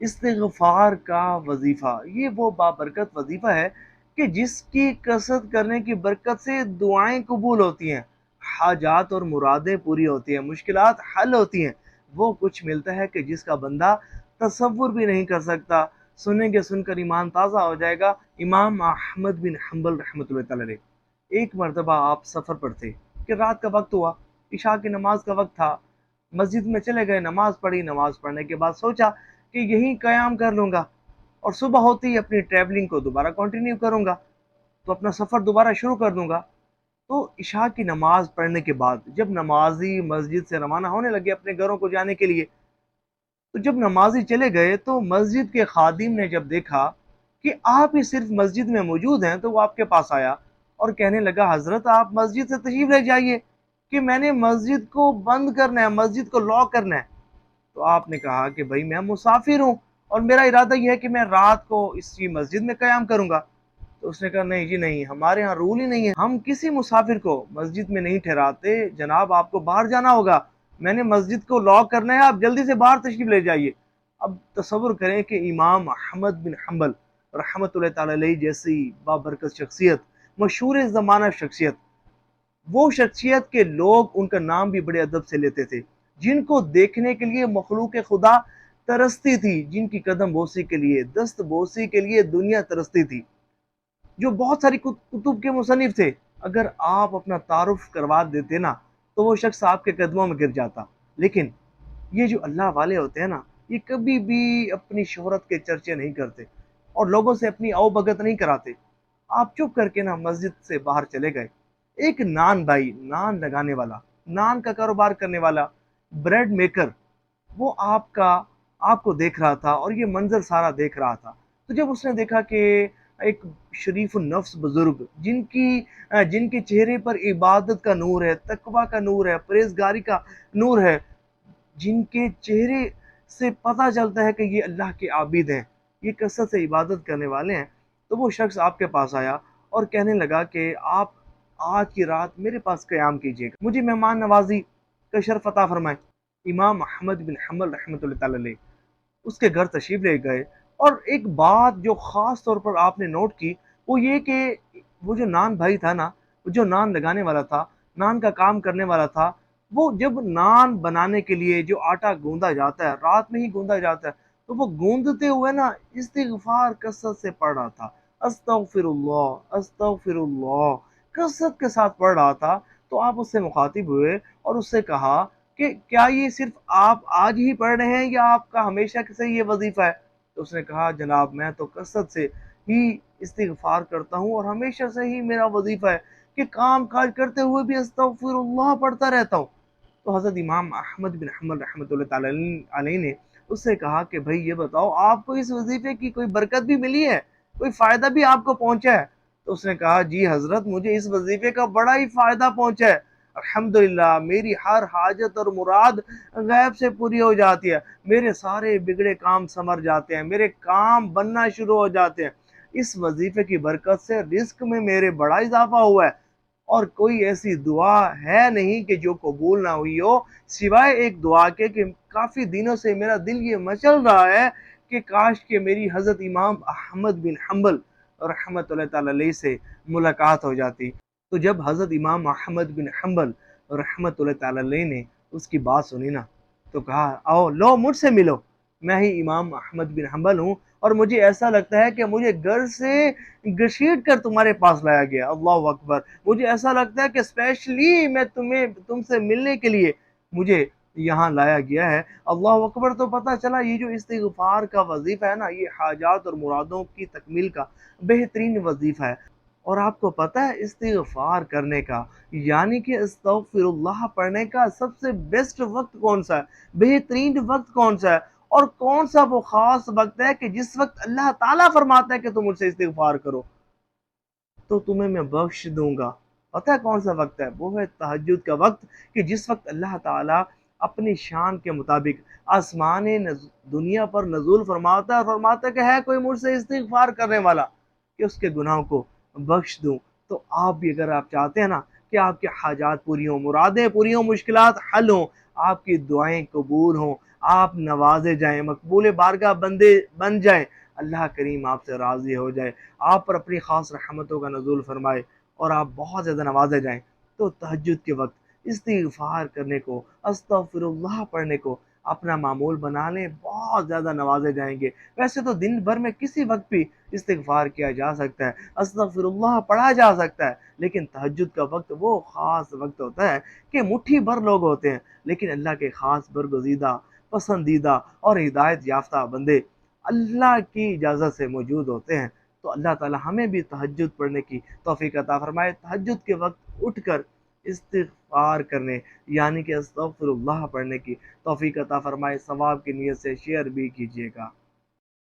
استغفار کا وظیفہ یہ وہ بابرکت وظیفہ ہے کہ جس کی کثرت کرنے کی برکت سے دعائیں قبول ہوتی ہیں، حاجات اور مرادیں پوری ہوتی ہیں، مشکلات حل ہوتی ہیں۔ وہ کچھ ملتا ہے کہ جس کا بندہ تصور بھی نہیں کر سکتا۔ سنیں گے، سن کر ایمان تازہ ہو جائے گا۔ امام احمد بن حنبل رحمۃ اللہ تعالی علیہ، ایک مرتبہ آپ سفر پر تھے کہ رات کا وقت ہوا، عشاء کی نماز کا وقت تھا، مسجد میں چلے گئے، نماز پڑھی، نماز پڑھنے کے بعد سوچا کہ یہیں قیام کر لوں گا اور صبح ہوتے ہی اپنی ٹریولنگ کو دوبارہ کنٹینیو کروں گا، تو اپنا سفر دوبارہ شروع کر دوں گا۔ تو عشاء کی نماز پڑھنے کے بعد جب نمازی مسجد سے روانہ ہونے لگے اپنے گھروں کو جانے کے لیے، تو جب نمازی چلے گئے تو مسجد کے خادم نے جب دیکھا کہ آپ ہی صرف مسجد میں موجود ہیں، تو وہ آپ کے پاس آیا اور کہنے لگا، حضرت آپ مسجد سے تشریف لے جائیے کہ میں نے مسجد کو بند کرنا ہے، مسجد کو لاک کرنا ہے۔ تو آپ نے کہا کہ بھائی میں مسافر ہوں اور میرا ارادہ یہ ہے کہ میں رات کو اسی مسجد میں قیام کروں گا۔ تو اس نے کہا، نہیں جی نہیں، ہمارے ہاں رول ہی نہیں ہے، ہم کسی مسافر کو مسجد میں نہیں ٹھہراتے، جناب آپ کو باہر جانا ہوگا، میں نے مسجد کو لاک کرنا ہے، آپ جلدی سے باہر تشریف لے جائیے۔ اب تصور کریں کہ امام احمد بن حنبل رحمۃ اللہ تعالی علیہ جیسی بابرکت شخصیت، مشہور زمانہ شخصیت، وہ شخصیت کے لوگ ان کا نام بھی بڑے ادب سے لیتے تھے، جن کو دیکھنے کے لیے مخلوق خدا ترستی تھی، جن کی قدم بوسی کے لیے، دست بوسی کے لیے دنیا ترستی تھی، جو بہت ساری کتب کے مصنف تھے۔ اگر آپ اپنا تعارف کروا دیتے نا تو وہ شخص آپ کے قدموں میں گر جاتا۔ لیکن یہ جو اللہ والے ہوتے ہیں نا، یہ کبھی بھی اپنی شہرت کے چرچے نہیں کرتے اور لوگوں سے اپنی او بھگت نہیں کراتے۔ آپ چپ کر کے نا مسجد سے باہر چلے گئے، ایک نان بھائی، نان لگانے والا، نان کا کاروبار کرنے والا، بریڈ میکر، وہ آپ کو دیکھ رہا تھا اور یہ منظر سارا دیکھ رہا تھا۔ تو جب اس نے دیکھا کہ ایک شریف النفس بزرگ، جن کے چہرے پر عبادت کا نور ہے، تقوی کا نور ہے، پرہیزگاری کا نور ہے، جن کے چہرے سے پتہ چلتا ہے کہ یہ اللہ کے عابد ہیں، یہ کثرت سے عبادت کرنے والے ہیں، تو وہ شخص آپ کے پاس آیا اور کہنے لگا کہ آپ آج کی رات میرے پاس قیام کیجیے گا، مجھے مہمان نوازی کا شرف عطا فرمائے۔ امام احمد بن حنبل رحمۃ اللہ تعالی علیہ اس کے گھر تشریف لے گئے، اور ایک بات جو خاص طور پر آپ نے نوٹ کی وہ یہ کہ وہ جو نان بھائی تھا نا، جو نان لگانے والا تھا، نان کا کام کرنے والا تھا، وہ جب نان بنانے کے لیے جو آٹا گوندا جاتا ہے، رات میں ہی گوندا جاتا ہے، تو وہ گوندتے ہوئے نا استغفار کثرت سے پڑھ رہا تھا، استغفر اللہ استغفر اللہ، کثرت کے ساتھ پڑھ رہا تھا۔ تو آپ اس سے مخاطب ہوئے اور اس سے کہا کہ کیا یہ صرف آپ آج ہی پڑھ رہے ہیں یا آپ کا ہمیشہ سے یہ وظیفہ ہے؟ تو اس نے کہا، جناب میں تو کثرت سے ہی استغفار کرتا ہوں اور ہمیشہ سے ہی میرا وظیفہ ہے کہ کام کاج کرتے ہوئے بھی استغفر اللہ پڑھتا رہتا ہوں۔ تو حضرت امام احمد بن حنبل رحمۃ اللہ تعالی علیہ نے اس سے کہا کہ بھائی یہ بتاؤ، آپ کو اس وظیفے کی کوئی برکت بھی ملی ہے، کوئی فائدہ بھی آپ کو پہنچا ہے؟ تو اس نے کہا، جی حضرت مجھے اس وظیفے کا بڑا ہی فائدہ پہنچا ہے، الحمدللہ میری ہر حاجت اور مراد غیب سے پوری ہو جاتی ہے، میرے سارے بگڑے کام سمر جاتے ہیں، میرے کام بننا شروع ہو جاتے ہیں، اس وظیفے کی برکت سے رزق میں میرے بڑا اضافہ ہوا ہے، اور کوئی ایسی دعا ہے نہیں کہ جو قبول نہ ہوئی ہو، سوائے ایک دعا کے کہ کافی دنوں سے میرا دل یہ مچل رہا ہے کہ کاش کہ میری حضرت امام احمد بن حنبل رحمۃ اللہ تعالی علیہ سے ملاقات ہو جاتی۔ تو جب حضرت امام احمد بن حنبل رحمۃ اللہ تعالی علیہ نے اس کی بات سنی نا، تو کہا، آؤ لو مجھ سے ملو، میں ہی امام احمد بن حنبل ہوں، اور مجھے ایسا لگتا ہے کہ مجھے گھر سے گھسیٹ کر تمہارے پاس لایا گیا، اللہ اکبر، مجھے ایسا لگتا ہے کہ اسپیشلی تم سے ملنے کے لیے مجھے یہاں لایا گیا ہے، اللہ اکبر۔ تو پتہ چلا یہ جو استغفار کا وظیفہ ہے نا، یہ حاجات اور مرادوں کی تکمیل کا بہترین وظیفہ ہے۔ اور آپ کو پتہ ہے استغفار کرنے کا، یعنی کہ استغفر اللہ پڑھنے کا سب سے بیسٹ وقت کون سا ہے، بہترین وقت کون سا ہے، اور کون سا وہ خاص وقت ہے کہ جس وقت اللہ تعالیٰ فرماتا ہے کہ تم مجھ سے استغفار کرو تو تمہیں میں بخش دوں گا؟ پتہ ہے کون سا وقت ہے؟ وہ ہے تہجد کا وقت، کہ جس وقت اللہ تعالیٰ اپنی شان کے مطابق آسمان دنیا پر نزول فرماتا ہے اور فرماتا ہے کہ ہے کوئی مجھ سے استغفار کرنے والا کہ اس کے گناہوں کو بخش دوں۔ تو آپ بھی اگر آپ چاہتے ہیں نا کہ آپ کے حاجات پوری ہوں، مرادیں پوری ہوں، مشکلات حل ہوں، آپ کی دعائیں قبول ہوں، آپ نوازے جائیں، مقبول بارگاہ بندے بن جائیں، اللہ کریم آپ سے راضی ہو جائے، آپ پر اپنی خاص رحمتوں کا نزول فرمائے اور آپ بہت زیادہ نوازے جائیں، تو تہجد کے وقت استغفار کرنے کو، استغفر اللہ پڑھنے کو اپنا معمول بنا لیں، بہت زیادہ نوازے جائیں گے۔ ویسے تو دن بھر میں کسی وقت بھی استغفار کیا جا سکتا ہے، استغفر اللہ پڑھا جا سکتا ہے، لیکن تہجد کا وقت وہ خاص وقت ہوتا ہے کہ مٹھی بھر لوگ ہوتے ہیں، لیکن اللہ کے خاص برگزیدہ، پسندیدہ اور ہدایت یافتہ بندے اللہ کی اجازت سے موجود ہوتے ہیں۔ تو اللہ تعالی ہمیں بھی تہجد پڑھنے کی توفیق عطا فرمائے، تہجد کے وقت اٹھ کر استغفار کرنے یعنی کہ استغفر اللہ پڑھنے کی توفیق عطا فرمائے۔ ثواب کی نیت سے شیئر بھی کیجیے گا۔